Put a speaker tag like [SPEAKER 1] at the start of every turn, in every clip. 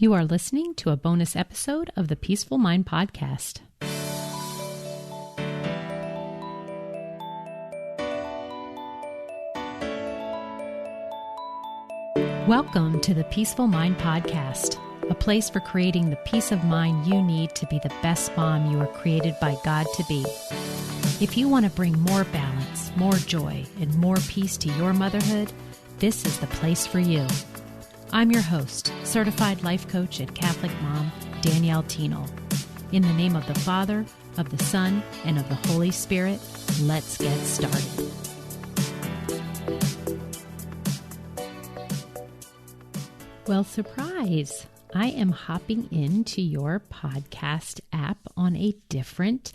[SPEAKER 1] You are listening to a bonus episode of the Peaceful Mind Podcast. Welcome to the Peaceful Mind Podcast, a place for creating the peace of mind you need to be the best mom you were created by God to be. If you want to bring more balance, more joy, and more peace to your motherhood, this is the place for you. I'm your host, certified life coach and Catholic mom, Danielle Thienel. In the name of the Father, of the Son, and of the Holy Spirit, let's get started. Well, surprise! I am hopping into your podcast app on a different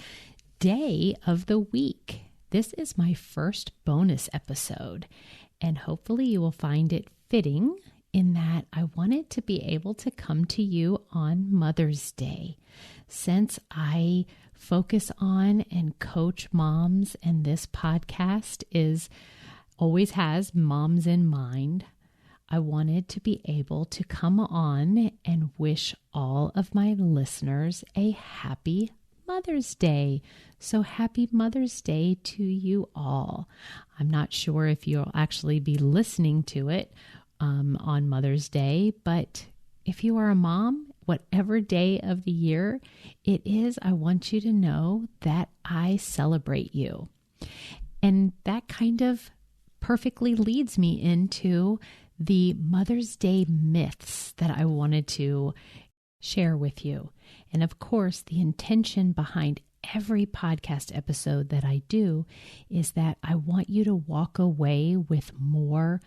[SPEAKER 1] day of the week. This is my first bonus episode, and hopefully you will find it fitting in that I wanted to be able to come to you on Mother's Day. Since I focus on and coach moms, and this podcast always has moms in mind, I wanted to be able to come on and wish all of my listeners a happy Mother's Day. So happy Mother's Day to you all. I'm not sure if you'll actually be listening to it on Mother's Day, but if you are a mom, whatever day of the year it is, I want you to know that I celebrate you. And that kind of perfectly leads me into the Mother's Day myths that I wanted to share with you. And of course, the intention behind every podcast episode that I do is that I want you to walk away with more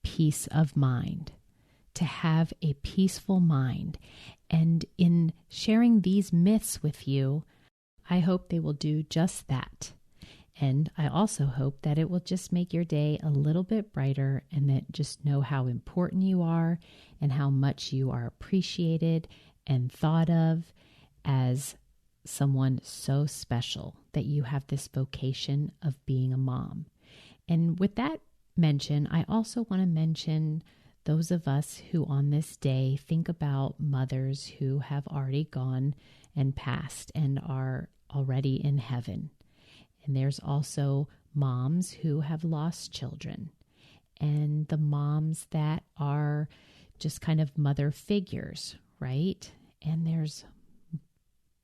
[SPEAKER 1] peace of mind, to have a peaceful mind. And in sharing these myths with you, I hope they will do just that. And I also hope that it will just make your day a little bit brighter, and that just know how important you are and how much you are appreciated and thought of as someone so special, that you have this vocation of being a mom. And with that mention, I also want to mention those of us who on this day think about mothers who have already gone and passed and are already in heaven. And there's also moms who have lost children, and the moms that are just kind of mother figures, right? And there's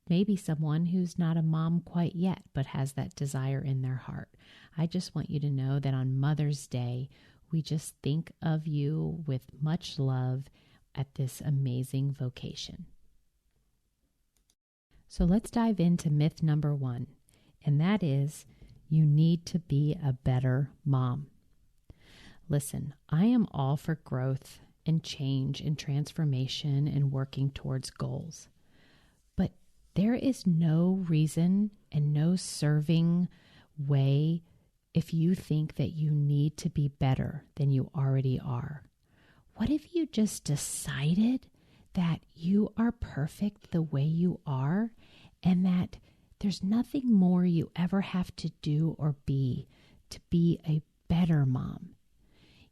[SPEAKER 1] maybe someone who's not a mom quite yet, but has that desire in their heart. I just want you to know that on Mother's Day, we just think of you with much love at this amazing vocation. So let's dive into myth number 1, and that is, you need to be a better mom. Listen, I am all for growth and change and transformation and working towards goals. But there is no reason and no serving way if you think that you need to be better than you already are. What if you just decided that you are perfect the way you are, and that there's nothing more you ever have to do or be to be a better mom?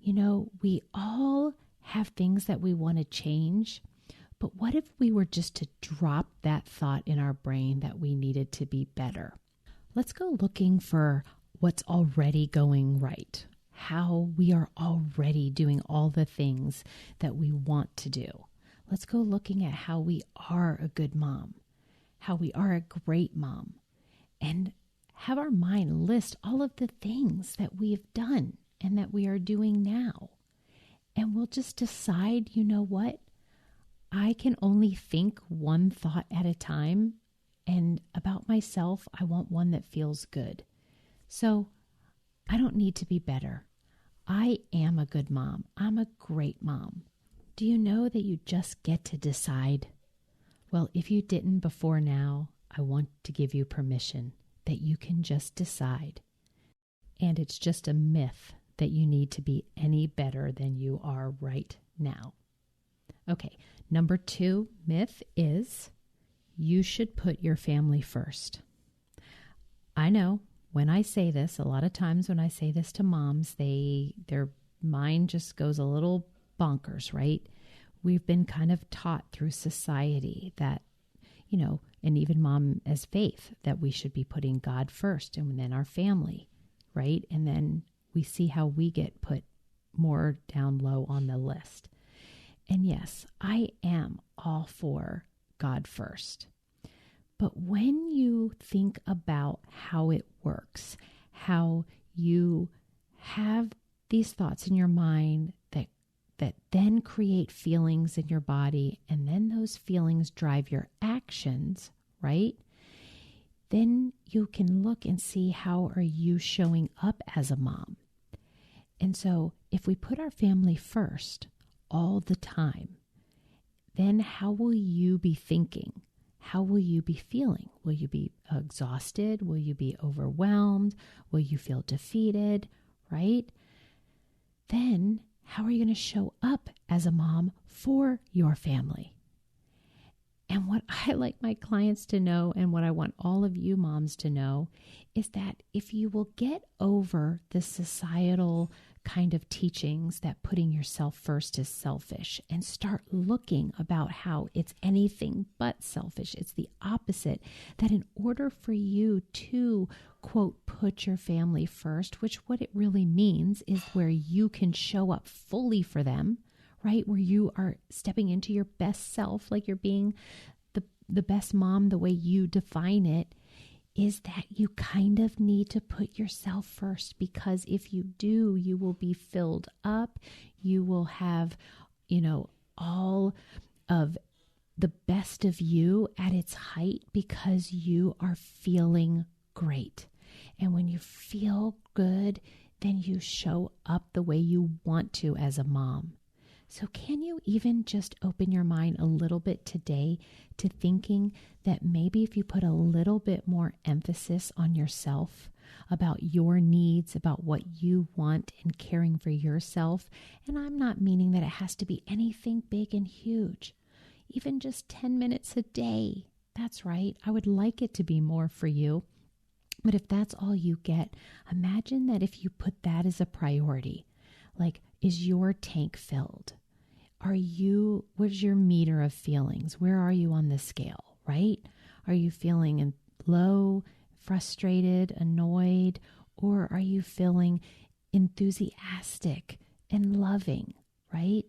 [SPEAKER 1] You know, we all have things that we want to change, but what if we were just to drop that thought in our brain that we needed to be better? Let's go looking for what's already going right, how we are already doing all the things that we want to do. Let's go looking at how we are a good mom, how we are a great mom, and have our mind list all of the things that we have done and that we are doing now. And we'll just decide, you know what? I can only think one thought at a time, and about myself, I want one that feels good. So I don't need to be better. I am a good mom. I'm a great mom. Do you know that you just get to decide? Well, if you didn't before now, I want to give you permission that you can just decide. And it's just a myth that you need to be any better than you are right now. Okay, number 2 myth is you should put your family first. I know when I say this, a lot of times when I say this to moms, their mind just goes a little bonkers, right? we've been kind of taught through society that, and even mom as faith, that we should be putting God first and then our family, right? And then we see how we get put more down low on the list. And yes, I am all for God first. But when you think about how it works, how you have these thoughts in your mind that then create feelings in your body, and then those feelings drive your actions, right? Then you can look and see, how are you showing up as a mom? And so if we put our family first all the time, then how will you be thinking? How will you be feeling? Will you be exhausted? Will you be overwhelmed? Will you feel defeated, right? Then how are you going to show up as a mom for your family? And what I like my clients to know, and what I want all of you moms to know, is that if you will get over the societal kind of teachings that putting yourself first is selfish, and start looking about how it's anything but selfish, it's the opposite, that in order for you to, quote, put your family first, which what it really means is where you can show up fully for them, right? Where you are stepping into your best self, like you're being the best mom the way you define it, is that you kind of need to put yourself first, because if you do, you will be filled up. You will have, all of the best of you at its height, because you are feeling great. And when you feel good, then you show up the way you want to as a mom. So can you even just open your mind a little bit today to thinking that maybe if you put a little bit more emphasis on yourself, about your needs, about what you want, and caring for yourself, and I'm not meaning that it has to be anything big and huge, even just 10 minutes a day. That's right. I would like it to be more for you. But if that's all you get, imagine that if you put that as a priority, like, is your tank filled? What's your meter of feelings? Where are you on the scale, right? Are you feeling low, frustrated, annoyed, or are you feeling enthusiastic and loving, right?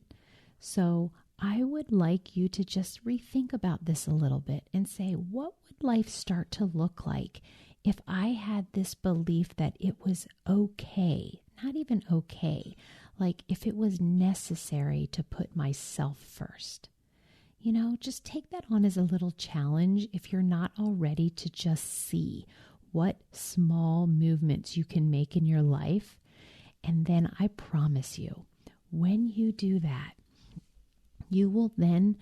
[SPEAKER 1] So I would like you to just rethink about this a little bit and say, what would life start to look like if I had this belief that it was okay, not even okay, like if it was necessary to put myself first? Just take that on as a little challenge if you're not already, to just see what small movements you can make in your life. And then I promise you, when you do that, you will then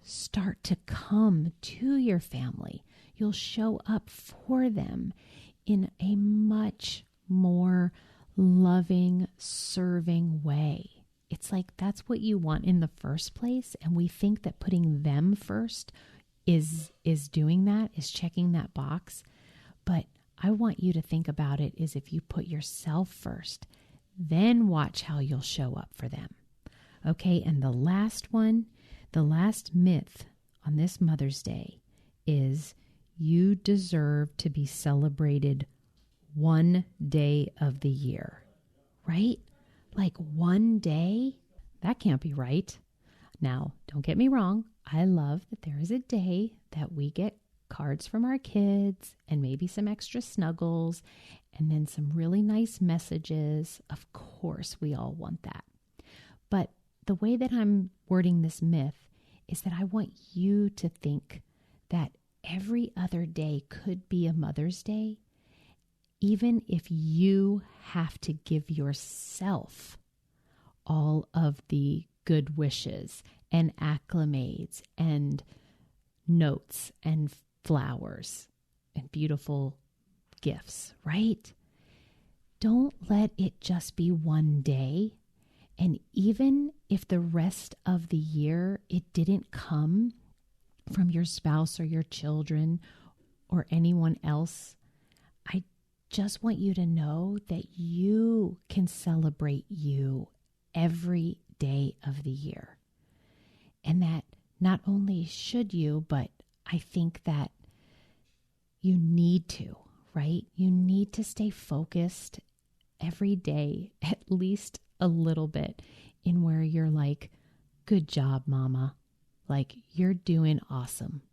[SPEAKER 1] start to come to your family. You'll show up for them in a much more loving, serving way. It's like that's what you want in the first place. And we think that putting them first is doing that, is checking that box. But I want you to think about it is, if you put yourself first, then watch how you'll show up for them. Okay, and the last myth on this Mother's Day is you deserve to be celebrated one day of the year, right? Like one day? That can't be right. Now, don't get me wrong. I love that there is a day that we get cards from our kids and maybe some extra snuggles and then some really nice messages. Of course, we all want that. But the way that I'm wording this myth is that I want you to think that every other day could be a Mother's Day, even if you have to give yourself all of the good wishes and acclimates and notes and flowers and beautiful gifts, right? Don't let it just be one day. And even if the rest of the year it didn't come from your spouse or your children or anyone else, I just want you to know that you can celebrate you every day of the year. And that not only should you, but I think that you need to, right? You need to stay focused every day, at least a little bit, in where you're like, good job, mama. Like, you're doing awesome.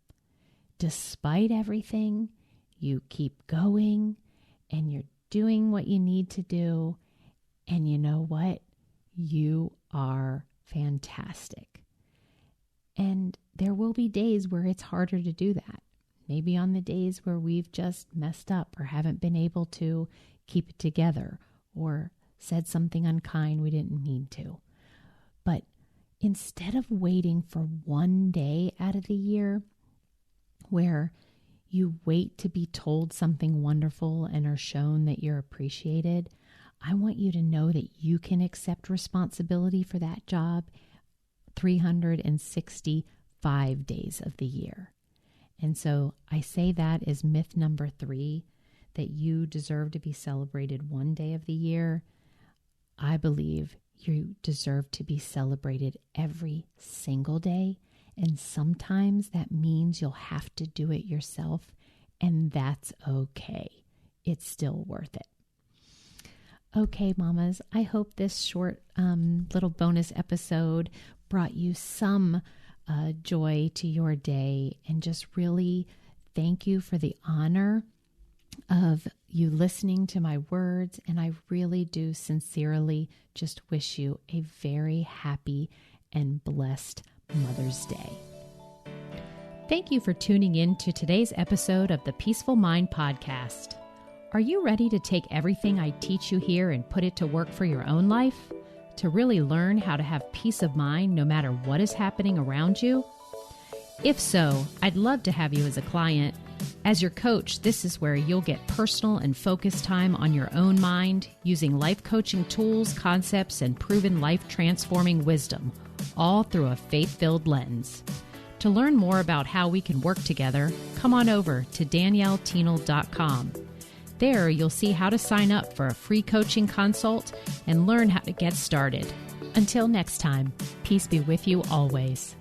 [SPEAKER 1] Despite everything, you keep going and you're doing what you need to do. And you know what? You are fantastic. And there will be days where it's harder to do that. Maybe on the days where we've just messed up or haven't been able to keep it together or said something unkind we didn't mean to. But instead of waiting for one day out of the year where you wait to be told something wonderful and are shown that you're appreciated, I want you to know that you can accept responsibility for that job 365 days of the year. And so I say that as myth number 3, that you deserve to be celebrated one day of the year. I believe you deserve to be celebrated every single day. And sometimes that means you'll have to do it yourself, and that's okay. It's still worth it. Okay, mamas, I hope this short little bonus episode brought you some joy to your day, and just really thank you for the honor of you listening to my words. And I really do sincerely just wish you a very happy and blessed Mother's Day. Thank you for tuning in to today's episode of the Peaceful Mind Podcast. Are you ready to take everything I teach you here and put it to work for your own life? To really learn how to have peace of mind no matter what is happening around you? If so, I'd love to have you as a client. As your coach, this is where you'll get personal and focused time on your own mind using life coaching tools, concepts, and proven life-transforming wisdom, all through a faith-filled lens. To learn more about how we can work together, come on over to daniellethienel.com. There, you'll see how to sign up for a free coaching consult and learn how to get started. Until next time, peace be with you always.